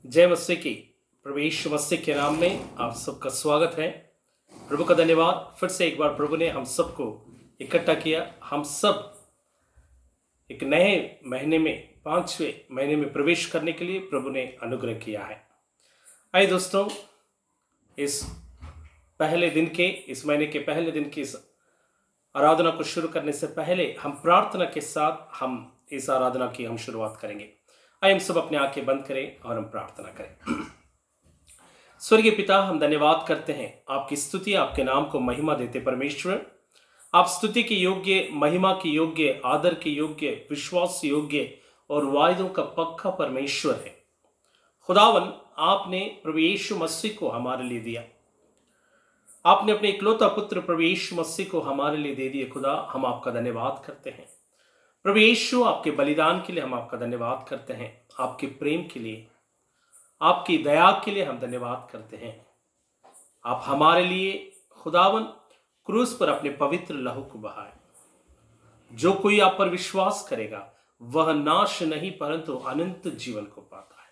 जय मसीह की। प्रभु यीशु मसीह के नाम में आप सबका स्वागत है। प्रभु का धन्यवाद, फिर से एक बार प्रभु ने हम सबको इकट्ठा किया। हम सब एक नए महीने में, 5वें महीने में प्रवेश करने के लिए प्रभु ने अनुग्रह किया है। आइए दोस्तों, इस महीने के पहले दिन की इस आराधना को शुरू करने से पहले हम प्रार्थना के साथ हम इस आराधना की हम शुरुआत करेंगे। आइए हम सब अपने आंखें बंद करें और हम प्रार्थना करें। स्वर्गीय पिता, हम धन्यवाद करते हैं, आपकी स्तुति, आपके नाम को महिमा देते परमेश्वर। आप स्तुति के योग्य, महिमा के योग्य, आदर के योग्य, विश्वास योग्य और वायदों का पक्का परमेश्वर है। खुदावन, आपने प्रभु यीशु मसीह को हमारे लिए दिया। आपने अपने इकलौता पुत्र प्रभु यीशु मसीह को हमारे लिए दे दिए। खुदा, हम आपका धन्यवाद करते हैं। प्रभु यीशु, आपके बलिदान के लिए हम आपका धन्यवाद करते हैं। आपके प्रेम के लिए, आपकी दया के लिए हम धन्यवाद करते हैं। आप हमारे लिए खुदावन क्रूस पर अपने पवित्र लहू को बहाए। जो कोई आप पर विश्वास करेगा वह नाश नहीं परंतु अनंत जीवन को पाता है।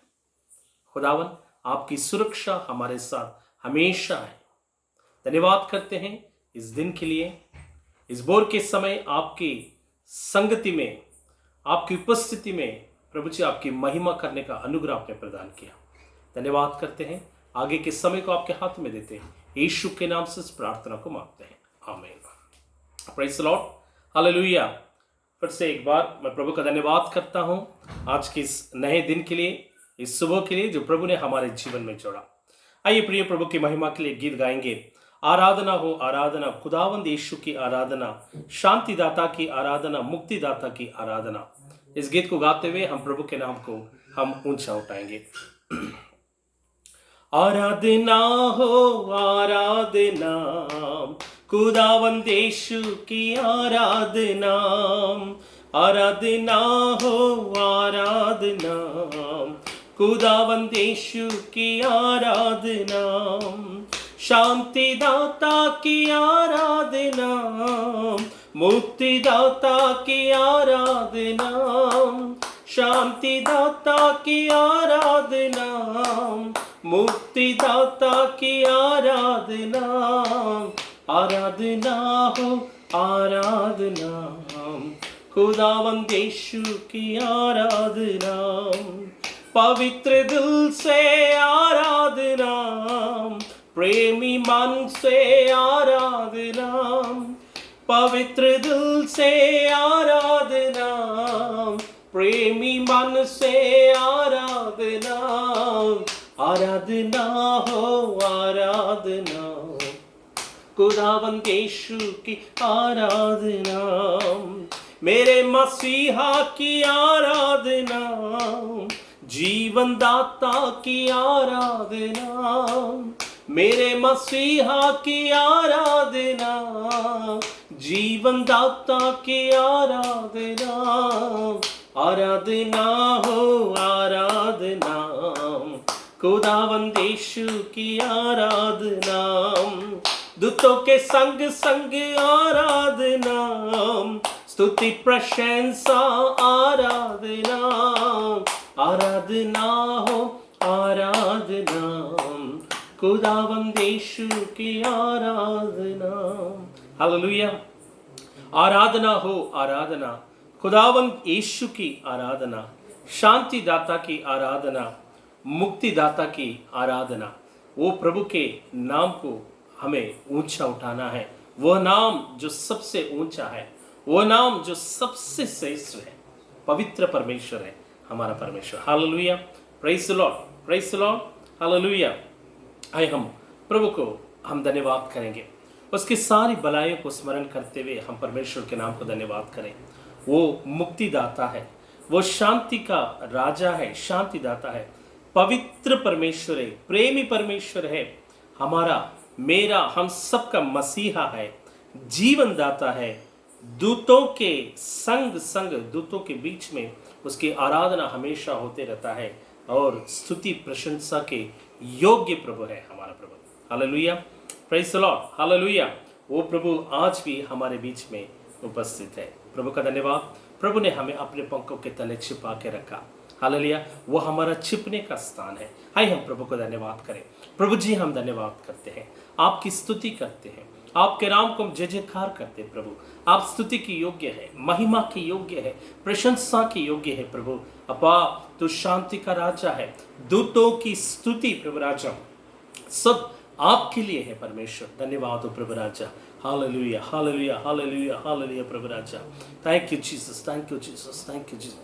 खुदावन, आपकी सुरक्षा हमारे साथ हमेशा है। धन्यवाद करते हैं इस दिन के लिए। इस भोर के समय आपकी संगति में, आपकी उपस्थिति में प्रभु जी आपकी महिमा करने का अनुग्रह आपने प्रदान किया। धन्यवाद करते हैं। आगे के समय को आपके हाथ में देते हैं। यीशु के नाम से इस प्रार्थना को मांगते हैं, आमीन। Praise the lord, hallelujah. फिर से एक बार मैं प्रभु का धन्यवाद करता हूं आज के इस नए दिन के लिए, इस सुबह के लिए जो प्रभु ने हमारे जीवन में जोड़ा। आइए प्रिय, प्रभु की महिमा के लिए गीत गाएंगे। आराधना हो आराधना, खुदावंद यीशु की आराधना, शांतिदाता की आराधना, मुक्तिदाता की आराधना। इस गीत को गाते हुए हम प्रभु के नाम को हम ऊंचा उठाएंगे। आराधना हो आराधना, खुदावंद यीशु की आराधना। आराधना हो आराधना, खुदावंद यीशु की आराधना। शांतिदाता की आराधना, मुक्तिदाता की आराधना। शांतिदाता की आराधना, मुक्तिदाता की आराधना। आराधना हो आराधना, खुदावंद यीशु की आराधना। पवित्र दिल से आराधना, प्रेमी मन से आराधना। पवित्र दिल से आराधना, प्रेमी मन से आराधना। आराधना हो आराधना, खुदावंद यीशु की आराधना। मेरे मसीहा की आराधना, जीवन दाता की आराधना। मेरे मसीहा की आराधना, जीवन दाता की आराधना। आराधना हो आराधना, खुदावंद यीशु की आराधना। दूतों के संग संग आराधना, स्तुति प्रशंसा आराधना। आराधना हो आराधना, खुदावंद यीशु की आराधना। हालेलुया। आराधना हो आराधना, खुदावंद यीशु की आराधना। शांतिदाता की आराधना, मुक्तिदाता की आराधना। वो प्रभु के नाम को हमें ऊंचा उठाना है। वह नाम जो सबसे ऊंचा है, वह नाम जो सबसे श्रेष्ठ है। पवित्र परमेश्वर है हमारा परमेश्वर। Hallelujah. Praise the Lord, praise the lord, hallelujah. आइए हम प्रभु को हम धन्यवाद करेंगे। उसकी सारी भलाइयों को स्मरण करते हुए हम परमेश्वर के नाम को धन्यवाद करें। वो मुक्तिदाता है, वो शांति का राजा है, शांतिदाता है, पवित्र परमेश्वर है, प्रेमी परमेश्वर है। हमारा, मेरा, हम सबका मसीहा है, जीवन दाता है। दूतों के संग संग, दूतों के बीच में उसकी आराधना हमेशा होते रहता है और स्तुति प्रशंसा के योग्य प्रभु है हमारा प्रभु। Hallelujah, praise the lord, hallelujah. वो प्रभु आज भी हमारे बीच में उपस्थित है। प्रभु का धन्यवाद। प्रभु ने हमें अपने पंखों के तले छिपा के रखा। हालेलुया, वो हमारा छिपने का स्थान है। आइए हम प्रभु को धन्यवाद करें। प्रभु जी, हम धन्यवाद करते हैं, आपकी स्तुति करते हैं, आपके नाम को हम जय जयकार करते हैं। प्रभु, आप स्तुति की योग्य है, महिमा की योग्य है, प्रशंसा की योग्य है। प्रभु अपा, तू शांति का राजा है। दूतों की स्तुति प्रभु राजा सब आपके लिए है परमेश्वर। धन्यवाद हो प्रभु राजा। हालेलुया, हालेलुया, हालेलुया, हालेलुया प्रभु राजा। Thank you Jesus, thank you Jesus, thank you Jesus,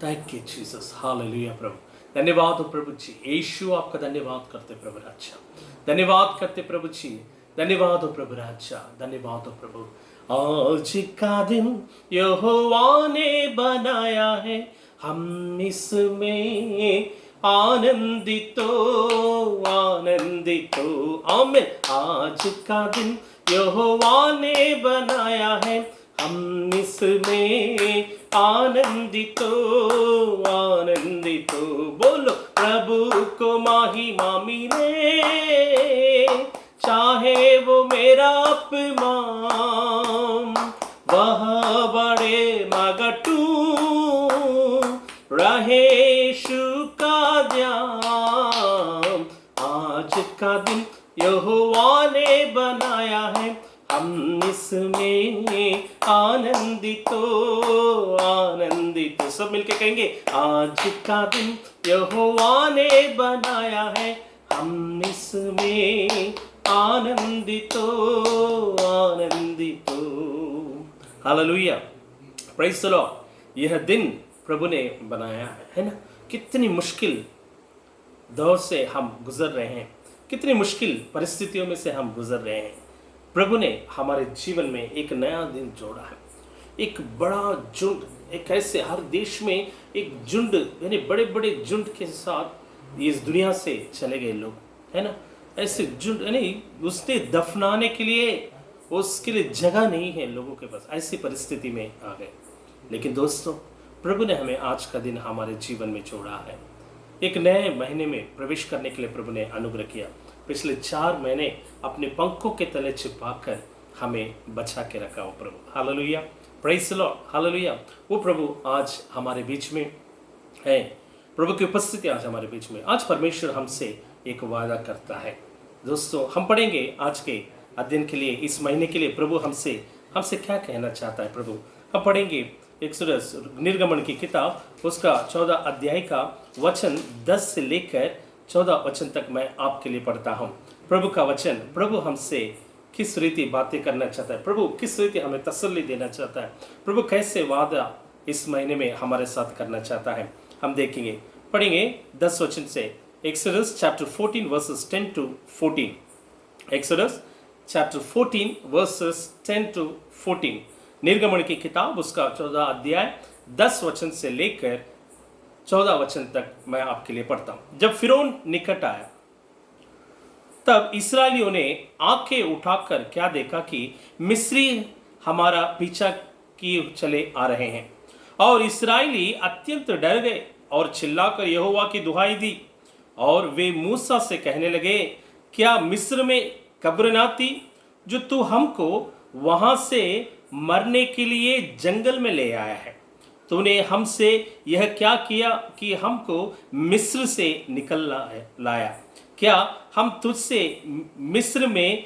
thank you Jesus. Hallelujah प्रभु। धन्यवाद हो प्रभु जी। यीशु आपका धन्यवाद करते प्रभु राजा, धन्यवाद करते प्रभु जी। धन्यवाद हो प्रभु राजा, धन्यवाद हो प्रभु। आज का दिन यहोवा ने बनाया है, हम इसमें आनंदित हो, आनंदित हो। आमीन। आज का दिन यहोवा ने बनाया है, हम इसमें आनंदित हो, आनंदित हो। बोलो, प्रभु को महिमा मिले, चाहे वो मेरा अपमान, वह बड़े मगटू रहे यीशु का ध्यान। आज का दिन यहोवा ने बनाया है, हम इसमें आनंदित हो, आनंदित। सब मिलके कहेंगे, आज का दिन यहोवा ने बनाया है, हम इसमें आनंदित हो, आनंदित हो। Hallelujah, praise the Lord. यह दिन प्रभु ने बनाया है ना। कितनी मुश्किल दौर से हम गुजर रहे हैं, कितनी मुश्किल परिस्थितियों में से हम गुजर रहे हैं। प्रभु ने हमारे जीवन में एक नया दिन जोड़ा है। एक बड़ा झुंड, एक ऐसे हर देश में एक झुंड, यानी बड़े बड़े झुंड के साथ इस दुनिया से चले गए लोग, है ना। ऐसे झुंड, यानी उसने दफनाने के लिए, उसके लिए जगह नहीं है लोगों के पास। ऐसी परिस्थिति में आ गए। लेकिन दोस्तों, प्रभु ने हमें आज का दिन हमारे जीवन में जोड़ा है। एक नए महीने में प्रवेश करने के लिए प्रभु ने अनुग्रह किया। पिछले 4 महीने अपने पंखों के तले छिपाकर हमें बचा के रखा हो प्रभु। Hallelujah, praise the lord, hallelujah. वो प्रभु आज हमारे बीच में है। प्रभु की उपस्थिति आज हमारे बीच में। आज परमेश्वर हमसे एक वादा करता है। दोस्तों, हम पढ़ेंगे आज के अध्ययन के लिए, इस महीने के लिए प्रभु हमसे क्या कहना चाहता है। प्रभु, हम पढ़ेंगे एक्सोडस, निर्गमन की किताब, उसका 14 अध्याय का वचन 10 से लेकर 14 वचन तक मैं आपके लिए पढ़ता हूँ। प्रभु का वचन, प्रभु हमसे किस रीति बातें करना चाहता है, प्रभु किस रीति हमें तसल्ली देना चाहता है, प्रभु कैसे वादा इस महीने में हमारे साथ करना चाहता है, हम देखेंगे। पढ़ेंगे 10 वचन से। Exodus chapter 14 versus 10 to 14। Exodus chapter 14 versus 10 to 14। निर्गमन की किताब, उसका 14 अध्याय 10 वचन से लेकर 14 वचन तक मैं आपके लिए पढ़ता हूं। जब फिरौन निकट आया, तब इस्राएलियों ने आंखें उठाकर क्या देखा कि मिस्री हमारा पीछा किए चले आ रहे हैं। और इस्राएली अत्यंत डर गए और चिल्लाकर यहोवा की दुहाई दी। और वे मूसा से कहने लगे, क्या मिस्र में कब्र ना थी जो तू हमको वहां से मरने के लिए जंगल में ले आया है? तूने हमसे यह क्या किया कि हमको मिस्र से निकल लाया? क्या हम तुझसे मिस्र में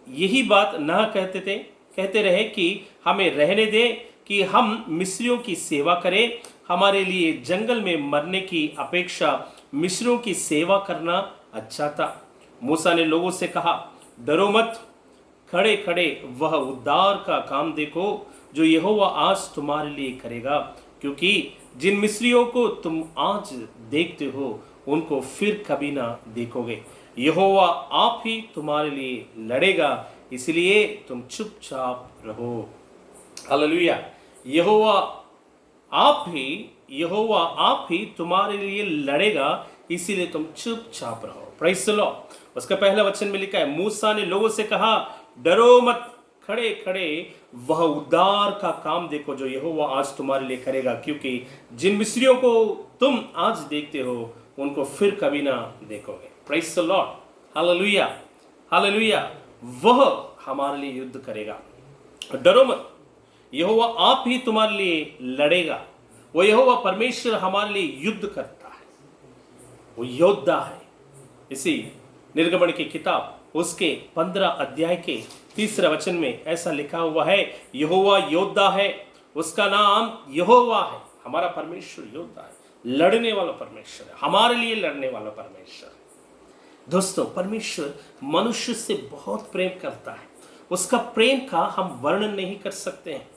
यही बात न कहते रहे कि हमें रहने दे, कि हम मिस्रियों की सेवा करें? हमारे लिए जंगल में मरने की अपेक्षा मिस्रियों की सेवा करना अच्छा था। मूसा ने लोगों से कहा, डरो मत, खड़े खड़े वह उद्धार का काम देखो जो यहोवा आज तुम्हारे लिए करेगा, क्योंकि जिन मिस्रियों को तुम आज देखते हो उनको फिर कभी ना देखोगे। यहोवा आप ही तुम्हारे लिए लड़ेगा, इसलिए तुम चुपचाप रहो। हालेलुया। यहोवा आप ही तुम्हारे लिए लड़ेगा, इसीलिए तुम चुपचाप रहो। Praise the Lord. उसका पहला वचन में लिखा है, मूसा ने लोगों से कहा, डरो मत, खड़े खड़े वह उद्धार का काम देखो जो यहोवा आज तुम्हारे लिए करेगा, क्योंकि जिन मिस्रियों को तुम आज देखते हो उनको फिर कभी ना देखोगे। Praise the lord, hallelujah, hallelujah. वह हमारे लिए युद्ध करेगा। डरो मत, यहोवा आप ही तुम्हारे लिए लड़ेगा। वो यहोवा परमेश्वर हमारे लिए युद्ध करता है, वो योद्धा है। इसी निर्गमन की किताब उसके 15 अध्याय के 3 वचन में ऐसा लिखा हुआ है, यहोवा योद्धा है, उसका नाम यहोवा है। हमारा परमेश्वर योद्धा है, लड़ने वाला परमेश्वर है, हमारे लिए लड़ने वाला परमेश्वर है। दोस्तों, परमेश्वर मनुष्य से बहुत प्रेम करता है, उसका प्रेम का हम वर्णन नहीं कर सकते हैं।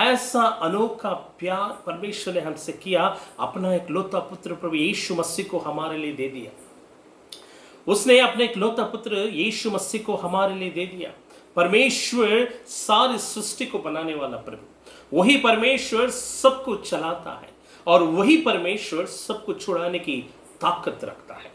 ऐसा अनोखा प्यार परमेश्वर ने हमसे किया, अपना एक लौता पुत्र प्रभु यीशु मसीह को हमारे लिए दे दिया। उसने अपने एक लौता पुत्र यीशु मसीह को हमारे लिए दे दिया। परमेश्वर सारी सृष्टि को बनाने वाला प्रभु, वही परमेश्वर सब कुछ चलाता है और वही परमेश्वर सब कुछ छुड़ाने की ताकत रखता है,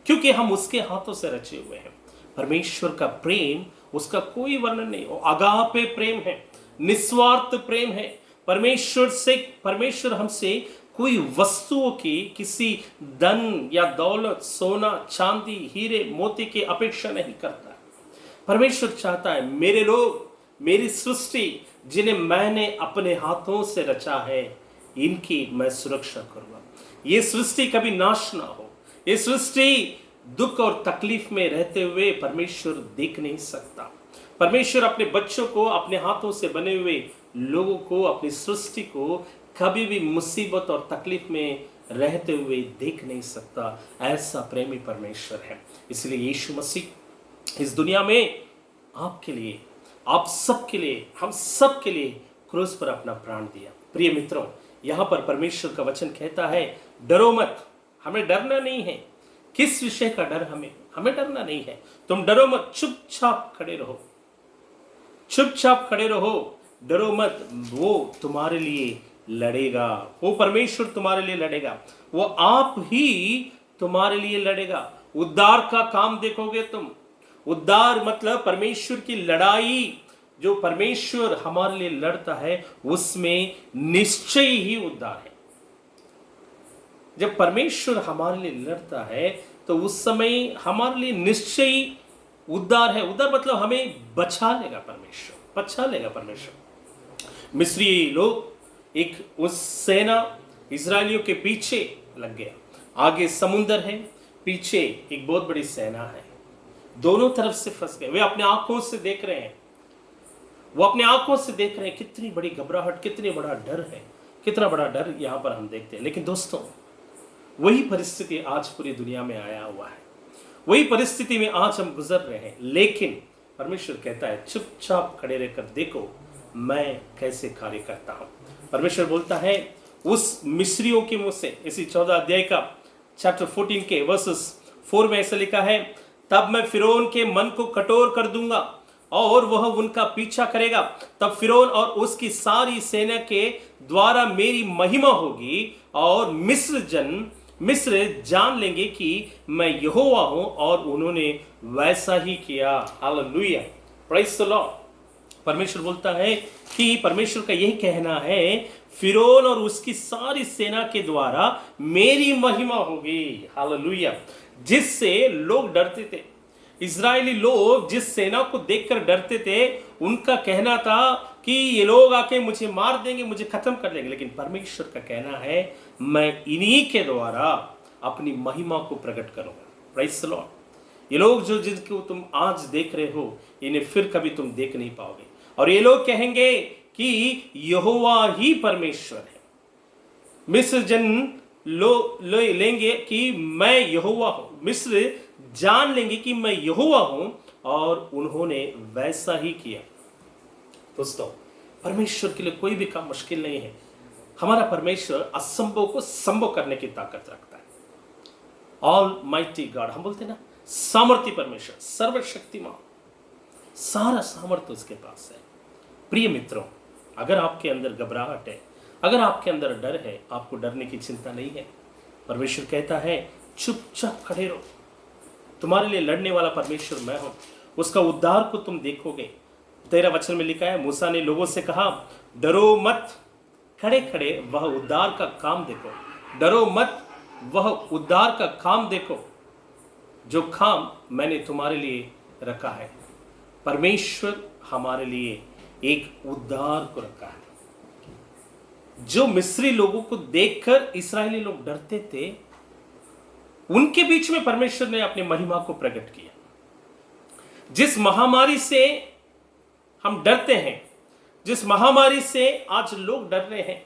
क्योंकि हम उसके हाथों से रचे हुए हैं। परमेश्वर का प्रेम, उसका कोई वर्णन नहीं। वो अगापे प्रेम है, निस्वार्थ प्रेम है। परमेश्वर हमसे कोई वस्तुओं की, किसी धन या दौलत, सोना चांदी, हीरे मोती की अपेक्षा नहीं करता। परमेश्वर चाहता है मेरे लोग, मेरी सृष्टि जिन्हें मैंने अपने हाथों से रचा है, इनकी मैं सुरक्षा करूंगा। ये सृष्टि कभी नाश ना हो। ये सृष्टि दुख और तकलीफ में रहते हुए परमेश्वर देख नहीं सकता। परमेश्वर अपने बच्चों को, अपने हाथों से बने हुए लोगों को, अपनी सृष्टि को कभी भी मुसीबत और तकलीफ में रहते हुए देख नहीं सकता। ऐसा प्रेमी परमेश्वर है। इसलिए यीशु मसीह इस दुनिया में आपके लिए, आप सबके लिए, हम सब के लिए क्रूस पर अपना प्राण दिया। प्रिय मित्रों, यहाँ पर परमेश्वर का वचन कहता है, डरो मत। हमें डरना नहीं है। किस विषय का डर? हमें डरना नहीं है। तुम डरो मत, चुपचाप खड़े रहो, चुपचाप खड़े रहो, डरो मत। वो तुम्हारे लिए लड़ेगा, वो परमेश्वर तुम्हारे लिए लड़ेगा, वो आप ही तुम्हारे लिए लड़ेगा। उद्धार का काम देखोगे तुम। उद्धार मतलब परमेश्वर की लड़ाई, जो परमेश्वर हमारे लिए लड़ता है उसमें निश्चय ही उद्धार है। जब परमेश्वर हमारे लिए लड़ता है तो उस समय हमारे लिए निश्चय उद्धार है। उद्धार मतलब हमें बचा लेगा परमेश्वर, बचा लेगा परमेश्वर। मिस्री लोग, एक उस सेना इजरायलियों के पीछे लग गया। आगे समुंदर है, पीछे एक बहुत बड़ी सेना है, दोनों तरफ से फंस गए। वे अपने आंखों से देख रहे हैं, वो अपने आंखों से देख रहे हैं। कितनी बड़ी घबराहट, कितनी बड़ा डर है, कितना बड़ा डर यहां पर हम देखते हैं। लेकिन दोस्तों, वही परिस्थिति आज पूरी दुनिया में आया हुआ है, वही परिस्थिति में आज हम गुजर रहे हैं। लेकिन परमेश्वर कहता है, चुपचाप खड़े रहकर देखो मैं कैसे कार्य करता हूं। परमेश्वर बोलता है उस मिस्रियों के मुंह से, इसी 14 अध्याय का चैप्टर 14 के वर्सेस 4 में ऐसा लिखा है, तब मैं फिरौन के मन को कठोर कर दूंगा और वह उनका पीछा करेगा। तब फिरौन और उसकी सारी सेना के द्वारा मेरी महिमा होगी और मिस्र जान लेंगे कि मैं यहोवा हूं, और उन्होंने वैसा ही किया। Hallelujah, praise the Lord. परमेश्वर बोलता है कि परमेश्वर का यही कहना है, फिरौन और उसकी सारी सेना के द्वारा मेरी महिमा होगी। हालेलुया। जिससे लोग डरते थे, इजरायली लोग जिस सेना को देखकर डरते थे, उनका कहना था कि ये लोग आके मुझे मार देंगे, मुझे खत्म कर देंगे। लेकिन परमेश्वर का कहना है, मैं इन्हीं के द्वारा अपनी महिमा को प्रकट करूंगा। Praise the Lord. ये लोग जो जिनको तुम आज देख रहे हो, इन्हें फिर कभी तुम देख नहीं पाओगे। और ये लोग कहेंगे कि यहोवा ही परमेश्वर है। मिस्र जन लेंगे कि मैं यहोवा हूं, मिस्र जान लेंगे कि मैं यहोवा हूं, और उन्होंने वैसा ही किया। दोस्तों, परमेश्वर के लिए कोई भी काम मुश्किल नहीं है। हमारा परमेश्वर असंभव को संभव करने की ताकत रखता है। ऑल माइटी गॉड, हम बोलते हैं ना, सामर्थ्य परमेश्वर, सर्वशक्तिमान, सारा सामर्थ्य उसके पास है। प्रिय मित्रों, अगर आपके अंदर घबराहट है, अगर आपके अंदर डर है, आपको डरने की चिंता नहीं है। परमेश्वर कहता है, चुपचाप खड़े रहो, तुम्हारे लिए लड़ने वाला परमेश्वर मैं हूं। उसका उद्धार को तुम देखोगे। 13 वचन में लिखा है, मूसा ने लोगों से कहा, डरो मत, खड़े खड़े वह उद्धार का काम देखो। डरो मत, वह उद्धार का काम देखो जो काम मैंने तुम्हारे लिए रखा है। परमेश्वर हमारे लिए एक उद्धार को रखा है। जो मिस्री लोगों को देखकर इस्राएली लोग डरते थे, उनके बीच में परमेश्वर ने अपनी महिमा को प्रकट किया। जिस महामारी से हम डरते हैं, जिस महामारी से आज लोग डर रहे हैं,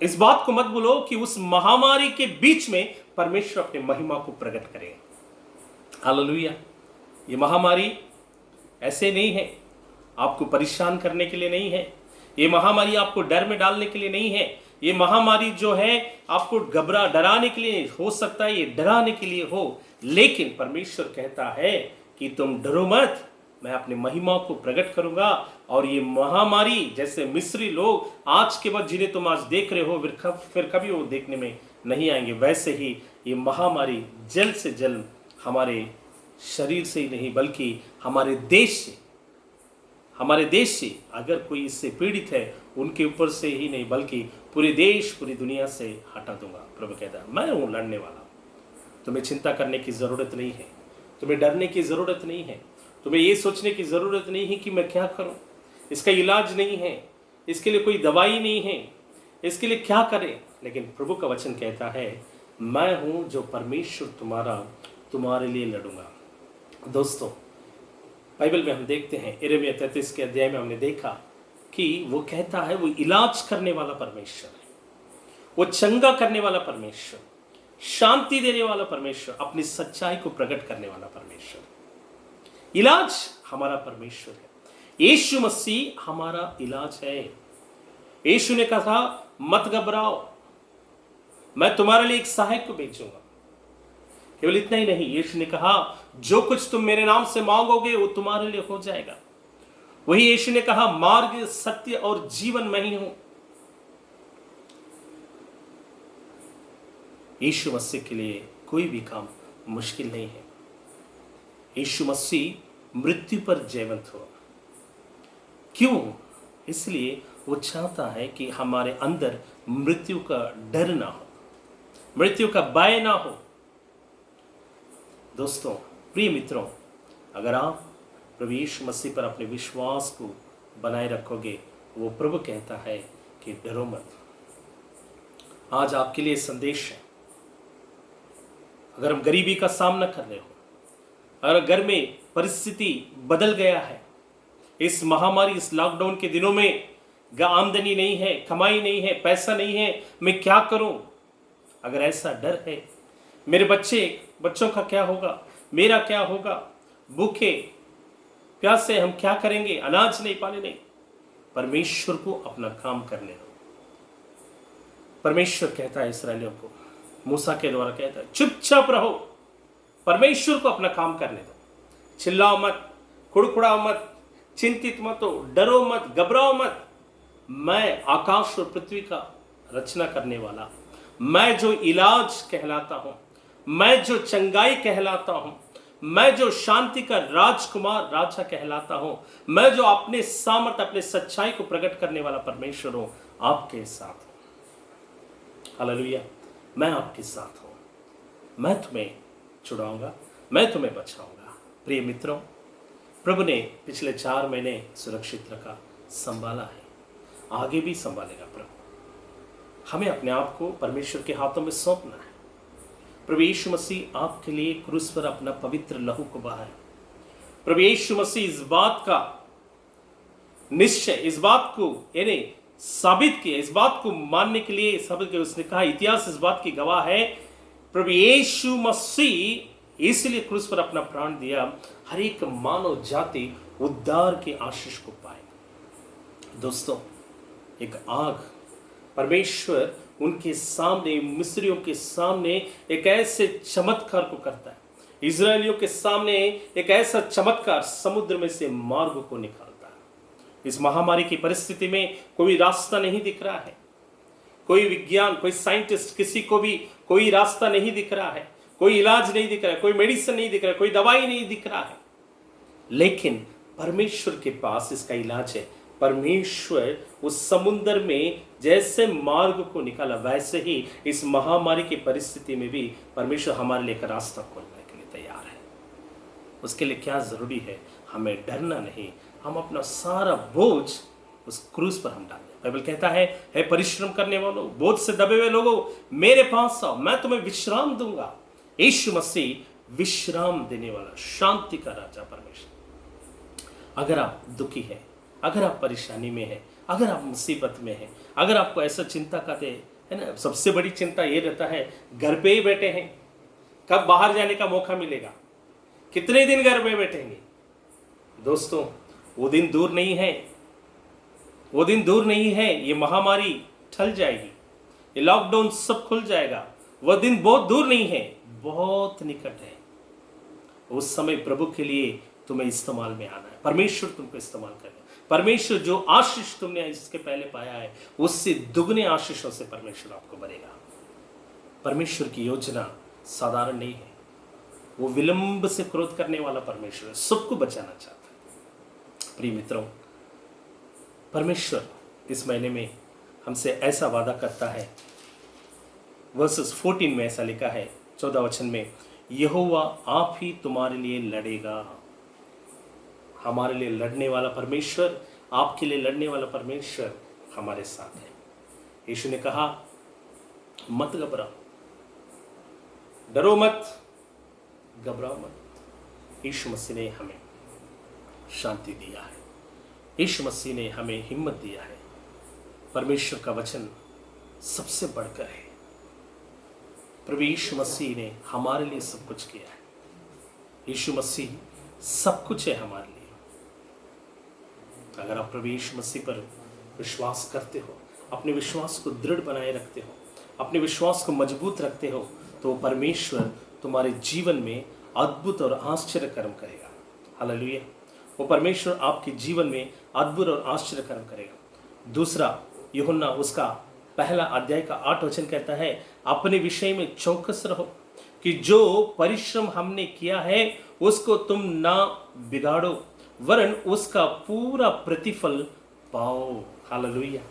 इस बात को मत भूलो कि उस महामारी के बीच में परमेश्वर अपनी महिमा को प्रकट करेगा। हालेलुया। ये महामारी ऐसे नहीं है, आपको परेशान करने के लिए नहीं है। ये महामारी आपको डर में डालने के लिए नहीं है। ये महामारी जो है आपको डराने के लिए हो सकता है, ये डराने के लिए हो, लेकिन परमेश्वर कहता है कि तुम डरो मत, मैं अपनी महिमा को प्रकट करूंगा। और ये महामारी जैसे मिस्री लोग आज के बाद जिन्हें तुम आज देख रहे हो, फिर कभी वो देखने में नहीं आएंगे, वैसे ही ये महामारी जल्द से जल्द हमारे शरीर से ही नहीं बल्कि हमारे देश से अगर कोई इससे पीड़ित है, उनके ऊपर से ही नहीं बल्कि पूरे देश पूरी दुनिया से हटा दूंगा। प्रभु कहता है मैं हूं लड़ने वाला। तुम्हें चिंता करने की जरूरत नहीं है, तुम्हें डरने की जरूरत नहीं है, तुम्हें ये सोचने की जरूरत नहीं है कि मैं क्या करूं, इसका इलाज नहीं है, इसके लिए कोई दवाई नहीं है, इसके लिए क्या करें। लेकिन प्रभु का वचन कहता है मैं हूं जो परमेश्वर तुम्हारे लिए लड़ूंगा। दोस्तों, बाइबल में हम देखते हैं यिर्मयाह 33 के अध्याय में हमने देखा कि वो कहता है वो इलाज करने वाला परमेश्वर है, वो चंगा करने वाला परमेश्वर, शांति देने वाला परमेश्वर, अपनी सच्चाई को प्रकट करने वाला परमेश्वर। इलाज हमारा परमेश्वर है। यीशु मसीह हमारा इलाज है। यीशु ने कहा मत घबराओ, मैं तुम्हारे लिए एक सहायक को भेजूंगा। केवल इतना ही नहीं, यीशु ने कहा जो कुछ तुम मेरे नाम से मांगोगे वो तुम्हारे लिए हो जाएगा। वही यीशु ने कहा मार्ग, सत्य और जीवन मैं ही हूं। यीशु मसीह के लिए कोई भी काम मुश्किल नहीं है। यीशु मसीह मृत्यु पर जयवंत हुआ। क्यों? इसलिए वो चाहता है कि हमारे अंदर मृत्यु का डर ना हो, मृत्यु का भय ना हो। दोस्तों, प्रिय मित्रों, अगर आप प्रभु यीशु मसीह पर अपने विश्वास को बनाए रखोगे, वो प्रभु कहता है कि डरो मत। आज आपके लिए संदेश है, अगर हम गरीबी का सामना कर रहे हो, अगर घर में परिस्थिति बदल गया है, इस महामारी, इस लॉकडाउन के दिनों में आमदनी नहीं है, कमाई नहीं है, पैसा नहीं है, मैं क्या करूं? अगर ऐसा डर है, मेरे बच्चों का क्या होगा, मेरा क्या होगा, भूखे प्यासे हम क्या करेंगे, अनाज नहीं, पानी नहीं, परमेश्वर को अपना काम करने दो। परमेश्वर कहता है इसराइलियों को, मूसा के द्वारा कहता है चुपचाप रहो, परमेश्वर को अपना काम करने दो। चिल्लाओ मत, कुड़कुड़ाओ मत, चिंतित मत हो, डरो मत, घबराओ मत। मैं आकाश और पृथ्वी का रचना करने वाला, मैं जो इलाज कहलाता हूं, मैं जो चंगाई कहलाता हूं, मैं जो शांति का राजकुमार राजा कहलाता हूं, मैं जो अपने सामर्थ, अपने सच्चाई को प्रकट करने वाला परमेश्वर हूं, आपके साथ हूं। हालेलुया। मैं आपके साथ हूं, मैं तुम्हें छुड़ाऊंगा, मैं तुम्हें बचाऊंगा। प्रिय मित्रों, प्रभु ने पिछले 4 महीने सुरक्षित रखा, संभाला है, आगे भी संभालेगा। प्रभु हमें अपने आप को परमेश्वर के हाथों में सौंपना है। प्रभु यीशु मसीह आपके लिए क्रूस पर अपना पवित्र लहू को बहाया। प्रभु यीशु मसीह इस बात का निश्चय, इस बात को यानी साबित किया, इस बात को मानने के लिए साबित किया। उसने कहा इतिहास इस बात की गवाह है, प्रभु यीशु मसीह इसलिए क्रूस पर अपना प्राण दिया, हर एक मानव जाति उद्धार के आशीष को पाए। दोस्तों, एक आग, परमेश्वर उनके सामने, मिस्रियों के सामने एक ऐसे चमत्कार को करता है, इजरायलियों के सामने एक ऐसा चमत्कार, समुद्र में से मार्ग को निकालता है। इस महामारी की परिस्थिति में कोई रास्ता नहीं दिख रहा है, कोई विज्ञान, कोई साइंटिस्ट, किसी को भी कोई रास्ता नहीं दिख रहा है, कोई इलाज नहीं दिख रहा है, कोई मेडिसिन नहीं दिख रहा है, कोई दवाई नहीं दिख रहा है, लेकिन परमेश्वर के पास इसका इलाज है। परमेश्वर उस समुद्र में जैसे मार्ग को निकाला, वैसे ही इस महामारी की परिस्थिति में भी परमेश्वर हमारे लिए एक रास्ता खोलने के लिए तैयार है। उसके लिए क्या जरूरी है? हमें डरना नहीं, हम अपना सारा बोझ उस क्रूस पर हम डाल दें। बाइबल कहता है, हे परिश्रम करने वालों, बोझ से दबे हुए लोगों, मेरे पास आओ, मैं तुम्हें विश्राम दूंगा। यीशु मसीह विश्राम देने वाला, शांति का राजा परमेश्वर। अगर आप दुखी हैं, अगर आप परेशानी में हैं, अगर आप मुसीबत में हैं, अगर आपको ऐसा चिंता का है ना, सबसे बड़ी चिंता ये रहता है, घर पे ही बैठे हैं, कब बाहर जाने का मौका मिलेगा, कितने दिन घर में बैठेंगे। दोस्तों, वो दिन दूर नहीं है, वो दिन दूर नहीं है। ये महामारी टल जाएगी, ये लॉकडाउन सब खुल जाएगा। वह दिन बहुत दूर नहीं है, बहुत निकट है। उस समय प्रभु के लिए तुम्हें इस्तेमाल में आना है। परमेश्वर तुमको इस्तेमाल करेगा। परमेश्वर जो आशीष तुमने इसके पहले पाया है, उससे दुगने आशीषों से परमेश्वर आपको भरेगा। परमेश्वर की योजना साधारण नहीं है। वो विलंब से क्रोध करने वाला परमेश्वर है, सबको बचाना चाहता है। प्रिय मित्रों, परमेश्वर इस महीने में हमसे ऐसा वादा करता है। वर्सेस 14 में ऐसा लिखा है, 14 वचन में, यहोवा आप ही तुम्हारे लिए लड़ेगा। हमारे लिए लड़ने वाला परमेश्वर, आपके लिए लड़ने वाला परमेश्वर हमारे साथ है। यीशु ने कहा, मत घबराओ, डरो मत, घबराओ मत। यीशु मसीह ने हमें शांति दिया है, यीशु मसीह ने हमें हिम्मत दिया है। परमेश्वर का वचन सबसे बढ़कर है। प्रभु यीशु मसीह ने हमारे लिए सब कुछ किया है। यीशु मसीह सब कुछ है हमारे लिए। अगर आप प्रभु यीशु मसीह पर विश्वास करते हो, अपने विश्वास को दृढ़ बनाए रखते हो, अपने विश्वास को मजबूत रखते हो, तो परमेश्वर तुम्हारे जीवन में अद्भुत और आश्चर्य कर्म करेगा। हालेलुया। वो परमेश्वर आपके जीवन में अद्भुत और आश्चर्य कर्म करेगा। दूसरा यूहन्ना उसका पहला अध्याय का 8 वचन कहता है, अपने विषय में चौकस रहो कि जो परिश्रम हमने किया है उसको तुम ना बिगाड़ो, वरन उसका पूरा प्रतिफल पाओ। हालेलुया।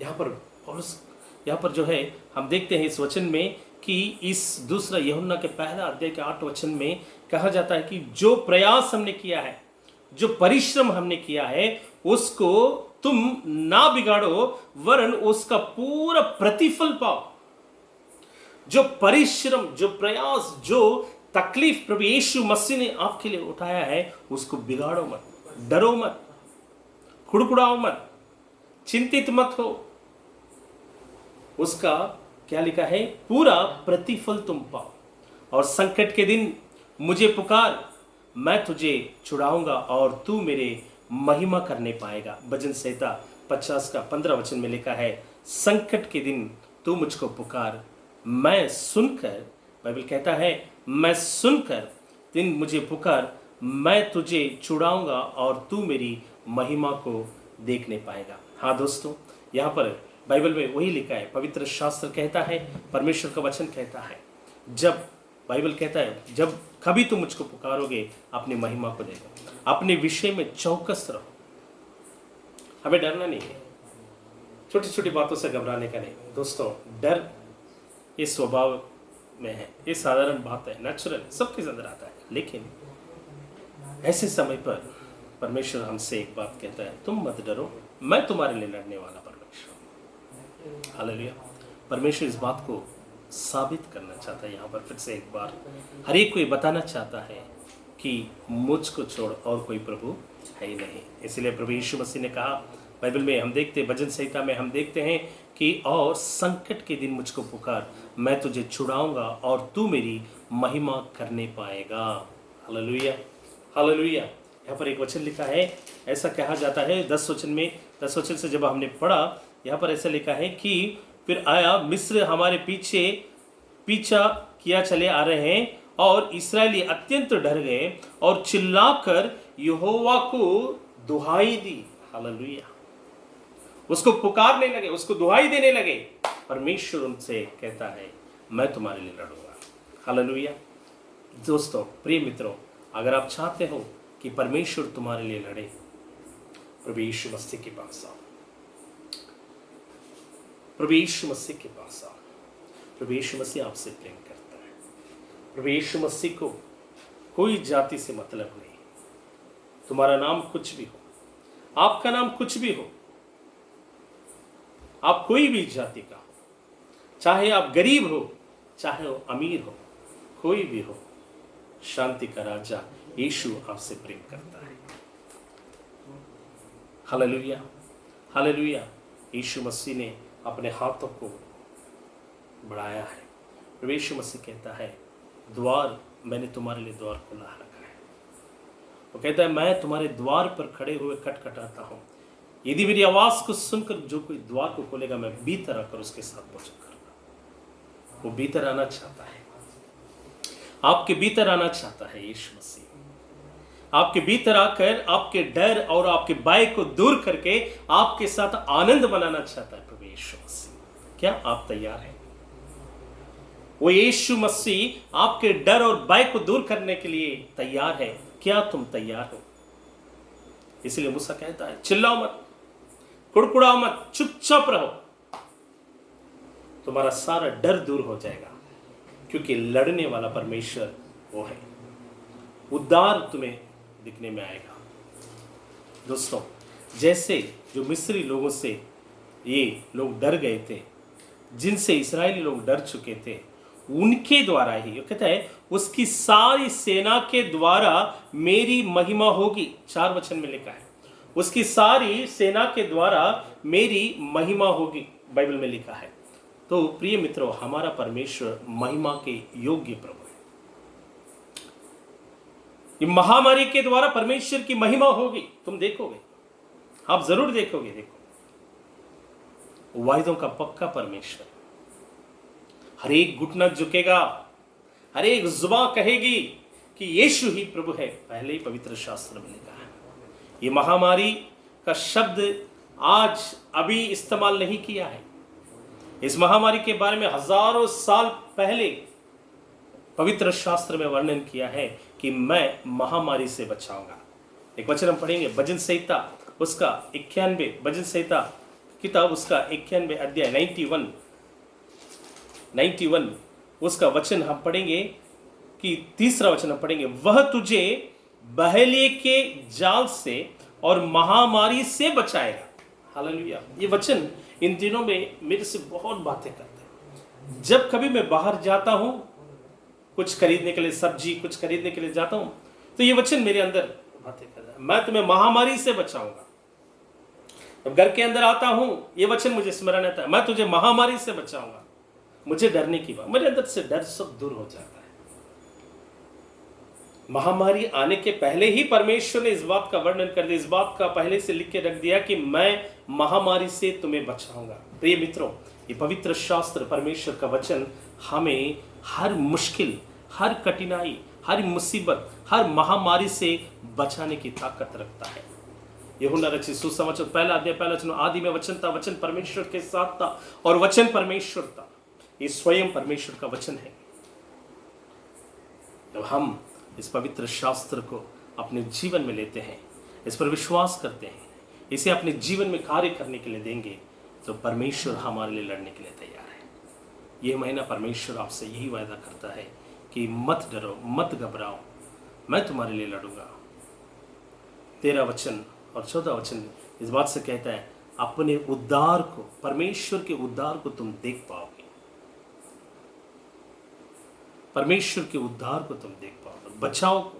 यहाँ पर जो है हम देखते हैं इस वचन में कि इस दूसरा यूहन्ना के पहला अध्याय के 8 वचन में कहा जाता है कि जो प्रयास हमने किया है, जो परिश्रम हमने किया है, उसको तुम ना बिगाड़ो, वरन उसका पूरा प्रतिफल पाओ। जो परिश्रम, जो प्रयास, जो तकलीफ प्रभु यीशु मसीह ने आपके लिए उठाया है, उसको बिगाड़ो मत, डरो मत, खुड़खुड़ाओ मत, चिंतित मत हो। उसका क्या लिखा है, पूरा प्रतिफल तुम पाओ। और संकट के दिन मुझे पुकार, मैं तुझे छुड़ाऊंगा और तू मेरे महिमा करने पाएगा। भजन संहिता 50 का 15 वचन में लिखा है, संकट के दिन तू मुझको पुकार, मैं सुनकर, बाइबल कहता है, मैं सुनकर दिन मुझे पुकार, मैं तुझे छुड़ाऊंगा और तू मेरी महिमा को देखने पाएगा। हाँ दोस्तों, यहाँ पर बाइबल में वही लिखा है, पवित्र शास्त्र कहता है, परमेश्वर का वचन कहता है, जब बाइबल कहता है, जब कभी तुम मुझको पुकारोगे अपनी महिमा को देखो, अपने विषय में चौकस रहो। हमें डरना नहीं है, छोटी छोटी बातों से घबराने का नहीं। दोस्तों, डर ये स्वभाव में है, ये साधारण बात है, नेचुरल, सबके अंदर आता है। लेकिन ऐसे समय पर परमेश्वर हमसे एक बात कहता है, तुम मत डरो, मैं तुम्हारे लिए लड़ने वाला परमेश्वर। हालेलुया। परमेश्वर इस बात को साबित करना चाहता है। यहाँ पर फिर से एक बार हर एक को ये बताना चाहता है कि मुझको छोड़ और कोई प्रभु है ही नहीं। इसलिए प्रभु यीशु मसीह ने कहा, बाइबल में हम देखते, भजन संहिता में हम देखते हैं कि और संकट के दिन मुझको पुकार, मैं तुझे छुड़ाऊंगा और तू मेरी महिमा करने पाएगा। Hallelujah, hallelujah. यहाँ पर एक वचन लिखा है, ऐसा कहा जाता है 10 वचन में, 10 वचन से जब हमने पढ़ा, यहाँ पर ऐसा लिखा है कि फिर आया, मिस्र हमारे पीछा किया चले आ रहे हैं और इस्राएली अत्यंत डर गए और चिल्लाकर यहोवा को दुहाई दी। हालेलुया। उसको पुकारने लगे, उसको दुहाई देने लगे। परमेश्वर उनसे कहता है, मैं तुम्हारे लिए लड़ूंगा। हालेलुया। दोस्तों, प्रिय मित्रों, अगर आप चाहते हो कि परमेश्वर तुम्हारे लिए लड़े, प्रभु यीशु मसीह के पास आओ, प्रभु यीशु मसीह के पास आओ। प्रभु यीशु मसीह आपसे प्रेम करता है। प्रभु यीशु मसीह को कोई जाति से मतलब नहीं, तुम्हारा नाम कुछ भी हो, आपका नाम कुछ भी हो, आप कोई भी जाति का हो, चाहे आप गरीब हो चाहे वो अमीर हो, कोई भी हो, शांति का राजा यीशु आपसे प्रेम करता है। Hallelujah, hallelujah. यीशु मसीह ने अपने हाथों को बढ़ाया है। प्रभु यीशु मसीह कहता है, द्वार, मैंने तुम्हारे लिए द्वार खोला रखा है। वो कहता है, मैं तुम्हारे द्वार पर खड़े हुए खटखटाता हूँ, यदि मेरी आवाज को सुनकर जो कोई द्वार को खोलेगा, मैं भीतर आकर उसके साथ भोजन करूंगा। वो भीतर आना चाहता है, आपके भीतर आना चाहता है यीशु मसीह। आपके भीतर आकर आपके डर और आपके भय को दूर करके आपके साथ आनंद मनाना चाहता है प्रभु यीशु मसीह। क्या आप तैयार हैं? वो यीशु मसीह आपके डर और भय को दूर करने के लिए तैयार है। क्या तुम तैयार हो? इसलिए मूसा कहता है, चिल्लाओ मत, कुड़कुड़ाओ मत, चुपचाप रहो, तुम्हारा सारा डर दूर हो जाएगा, क्योंकि लड़ने वाला परमेश्वर वो है। उद्धार तुम्हें दिखने में आएगा। दोस्तों, जैसे जो मिस्री लोगों से ये लोग डर गए थे, जिनसे इस्राएली लोग डर चुके थे, उनके द्वारा ही, वो कहता है, उसकी सारी सेना के द्वारा मेरी महिमा होगी। 4 वचन में लिखा है, उसकी सारी सेना के द्वारा मेरी महिमा होगी, बाइबल में लिखा है। तो प्रिय मित्रों, हमारा परमेश्वर महिमा के योग्य प्रभु है। ये महामारी के द्वारा परमेश्वर की महिमा होगी, तुम देखोगे, आप जरूर देखोगे। देखो, वायदों का पक्का परमेश्वर, हर एक घुटना झुकेगा, हर एक जुबान कहेगी कि यीशु ही प्रभु है। पहले ही पवित्र शास्त्र में लिखा है। ये महामारी का शब्द आज अभी इस्तेमाल नहीं किया है। इस महामारी के बारे में हजारों साल पहले पवित्र शास्त्र में वर्णन किया है कि मैं महामारी से बचाऊंगा। एक वचन हम पढ़ेंगे, भजन संहिता उसका 91, भजन संहिता किताब उसका 91 अध्याय 91 उसका वचन हम पढ़ेंगे कि 3रा वचन हम पढ़ेंगे, वह तुझे बहेलिए के जाल से और महामारी से बचाएगा। हालेलुया। ये वचन इन दिनों में मेरे से बहुत बातें करते हैं। जब कभी मैं बाहर जाता हूं, कुछ खरीदने के लिए, सब्जी कुछ खरीदने के लिए जाता हूं, तो ये वचन मेरे अंदर बातें कर रहा है, मैं तुम्हें महामारी से बचाऊंगा। जब घर के अंदर आता हूं, ये वचन मुझे स्मरण आता है, मैं तुझे महामारी से बचाऊंगा। मुझे डरने की बात, मेरे अंदर से डर सब दूर हो जाता है। महामारी आने के पहले ही परमेश्वर ने इस बात का वर्णन कर दिया, इस बात का पहले से लिख के रख दिया कि मैं महामारी से तुम्हें बचाऊंगा। प्रिय मित्रों, ये पवित्र शास्त्र, परमेश्वर का वचन हमें हर मुश्किल, हर कठिनाई, हर मुसीबत, हर महामारी से बचाने की ताकत रखता है। यूहन्ना रचित सुसमाचार 1 अध्याय 1 वचन, आदि में वचन था, वचन परमेश्वर के साथ था और वचन परमेश्वर था। ये स्वयं परमेश्वर का वचन है। जब हम इस पवित्र शास्त्र को अपने जीवन में लेते हैं, इस पर विश्वास करते हैं, इसे अपने जीवन में कार्य करने के लिए देंगे, तो परमेश्वर हमारे लिए लड़ने के लिए तैयार है। यह महीना परमेश्वर आपसे यही वायदा करता है कि मत डरो, मत घबराओ, मैं तुम्हारे लिए लड़ूंगा। 13 वचन और 14 वचन इस बात से कहता है, अपने उद्धार को, परमेश्वर के उद्धार को तुम देख पाओगे। परमेश्वर के उद्धार को तुम देख पाओगे, बचाव को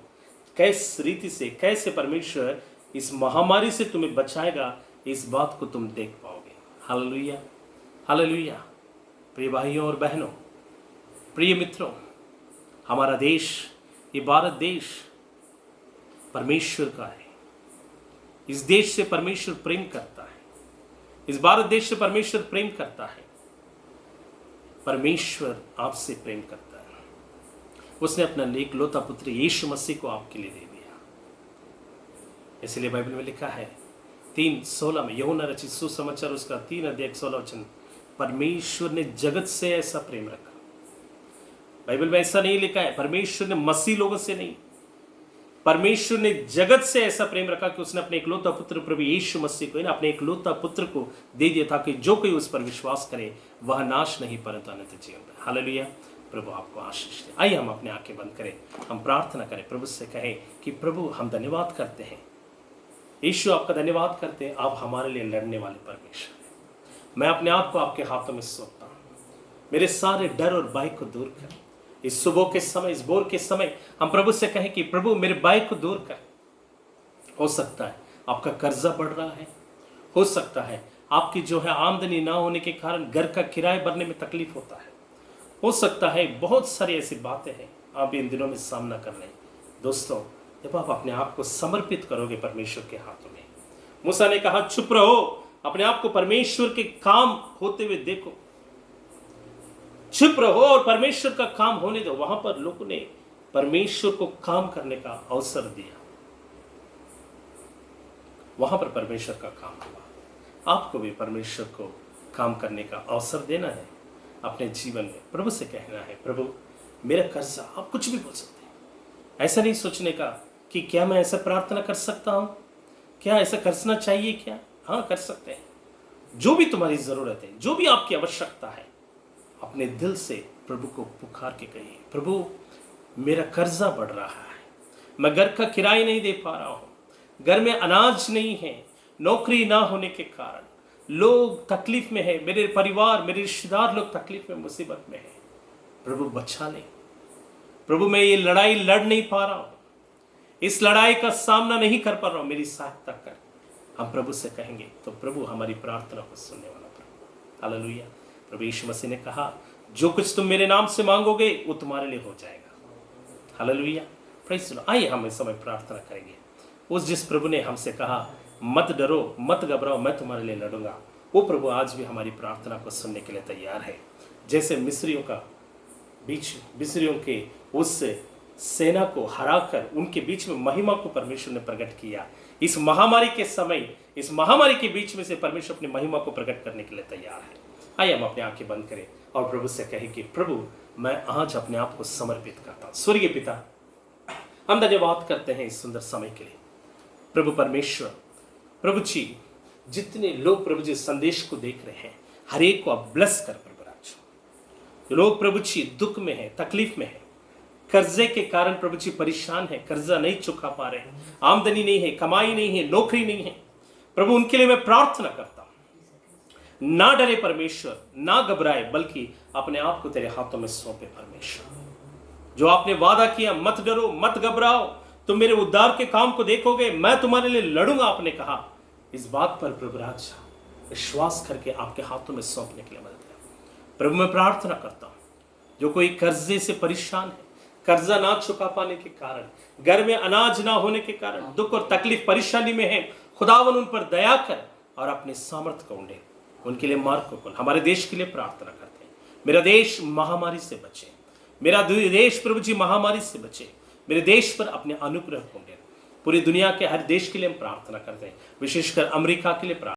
किस रीति से, कैसे परमेश्वर इस महामारी से तुम्हें बचाएगा, इस बात को तुम देख पाओगे। Hallelujah, hallelujah. प्रिय भाइयों और बहनों, प्रिय मित्रों, हमारा देश, ये भारत देश परमेश्वर का है। इस देश से परमेश्वर प्रेम करता है, इस भारत देश से परमेश्वर प्रेम करता है। परमेश्वर आपसे प्रेम करता है। उसने अपना एकलौता पुत्र यीशु मसीह को आपके लिए दे दिया। इसलिए बाइबल में लिखा है 3:16 में, यूहन्ना रचित सुसमाचार उसका 3 अध्याय 16 वचन, परमेश्वर ने जगत से ऐसा प्रेम रखा। बाइबल में ऐसा नहीं लिखा है, परमेश्वर ने मसीह लोगों से नहीं, परमेश्वर ने जगत से ऐसा प्रेम रखा कि उसने अपने एकलौता पुत्र प्रभु यीशु मसीह को, अपने एकलौता पुत्र को दे दिया, ताकि जो कोई उस पर विश्वास करे वह नाश नहीं परंतु अनंत जीवन पाए। हालेलुया। प्रभु आपको आशीष दे। आइए हम अपने आंखें बंद करें, हम प्रार्थना करें, प्रभु से कहें कि प्रभु हम धन्यवाद करते हैं यीशु आपका धन्यवाद करते हैं, आप हमारे लिए लड़ने वाले परमेश्वर हैं। मैं अपने आप को आपके हाथों में सौंपता हूँ। मेरे सारे डर और भय को दूर कर। इस सुबह के समय, इस भोर के समय हम प्रभु से कहें कि प्रभु मेरे भय को दूर कर। हो सकता है आपका कर्जा बढ़ रहा है, हो सकता है आपकी जो है आमदनी ना होने के कारण घर का किराया भरने में तकलीफ होता है, हो सकता है बहुत सारी ऐसी बातें हैं आप इन दिनों में सामना कर रहे हैं। दोस्तों, जब आप अपने आप को समर्पित करोगे परमेश्वर के हाथों में, मूसा ने कहा चुप रहो, अपने आप को परमेश्वर के काम होते हुए देखो, चुप रहो और परमेश्वर का काम होने दो। वहां पर लोगों ने परमेश्वर को काम करने का अवसर दिया, वहां पर परमेश्वर का काम हुआ। आपको भी परमेश्वर को काम करने का अवसर देना है अपने जीवन में। प्रभु से कहना है, प्रभु मेरा कर्जा, आप कुछ भी बोल सकते हैं। ऐसा नहीं सोचने का कि क्या मैं ऐसा प्रार्थना कर सकता हूं, क्या ऐसा करना चाहिए, क्या हाँ कर सकते हैं। जो भी तुम्हारी जरूरत है, जो भी आपकी आवश्यकता है, अपने दिल से प्रभु को पुकार के कहिए, प्रभु मेरा कर्जा बढ़ रहा है, मैं घर का किराया नहीं दे पा रहा हूँ, घर में अनाज नहीं है, नौकरी ना होने के कारण लोग तकलीफ में है, मेरे परिवार, मेरे रिश्तेदार लोग तकलीफ में, मुसीबत में है। प्रभु बचा ले। प्रभु मैं ये लड़ाई लड़ नहीं पा रहा हूँ, इस लड़ाई का सामना नहीं कर पा रहा हूँ, मेरी सहायता कर। हम प्रभु से कहेंगे तो प्रभु हमारी प्रार्थना को सुनने वाला प्रभु। हालेलुया। प्रभु यीशु मसीह ने कहा जो कुछ तुम मेरे नाम से मांगोगे वो तुम्हारे लिए हो जाएगा। हालेलुया। Praise the Lord. आइए हम इस समय प्रार्थना करेंगे। उस जिस प्रभु ने हमसे कहा मत डरो, मत घबराओ, मैं तुम्हारे लिए लड़ूंगा, वो प्रभु आज भी हमारी प्रार्थना को सुनने के लिए तैयार है। जैसे मिस्रियों के उस सेना को हराकर उनके बीच में महिमा को परमेश्वर ने प्रकट किया, इस महामारी के समय, इस महामारी के बीच में से परमेश्वर अपनी महिमा को प्रकट करने के लिए तैयार है। आइए हम अपनी आंखें बंद करें और प्रभु से कहें कि प्रभु मैं आज अपने आप को समर्पित करता हूँ। स्वर्गीय पिता, हम धन्यवाद करते हैं इस सुंदर समय के लिए। प्रभु परमेश्वर, प्रभु जी, जितने लोग प्रभु जी संदेश को देख रहे हैं, हर एक को आप ब्लेस कर प्रभु राज। जो लोग प्रभु जी दुख में है, तकलीफ में है, कर्जे के कारण प्रभु जी परेशान है, कर्जा नहीं चुका पा रहे हैं, आमदनी नहीं है, कमाई नहीं है, नौकरी नहीं है, प्रभु उनके लिए मैं प्रार्थना करता हूं। ना डरे परमेश्वर, ना घबराए, बल्कि अपने आप को तेरे हाथों में सौंपे परमेश्वर। जो आपने वादा किया, मत डरो, मत घबराओ, तुम मेरे उद्धार के काम को देखोगे, मैं तुम्हारे लिए लड़ूंगा, आपने कहा। इस बात पर प्रभु राजा विश्वास करके आपके हाथों में सौंपने के लिए मदद करें। प्रभु मैं प्रार्थना करता हूं, जो कोई कर्जे से परेशान है, कर्जा ना चुका पाने के कारण, घर में अनाज ना होने के कारण दुख और तकलीफ परेशानी में है, खुदावन उन पर दया कर और अपने सामर्थ्य को उंडे, उनके लिए मार्ग को खोल। हमारे देश के लिए प्रार्थना करते हैं, मेरा देश महामारी से बचे, मेरा देश प्रभु जी महामारी से बचे, मेरे देश पर अपने अनुग्रह को उंडे। पूरी दुनिया के हर देश के लिए हम प्रार्थना करते हैं, विशेषकर अमेरिका के लिए प्रार्थना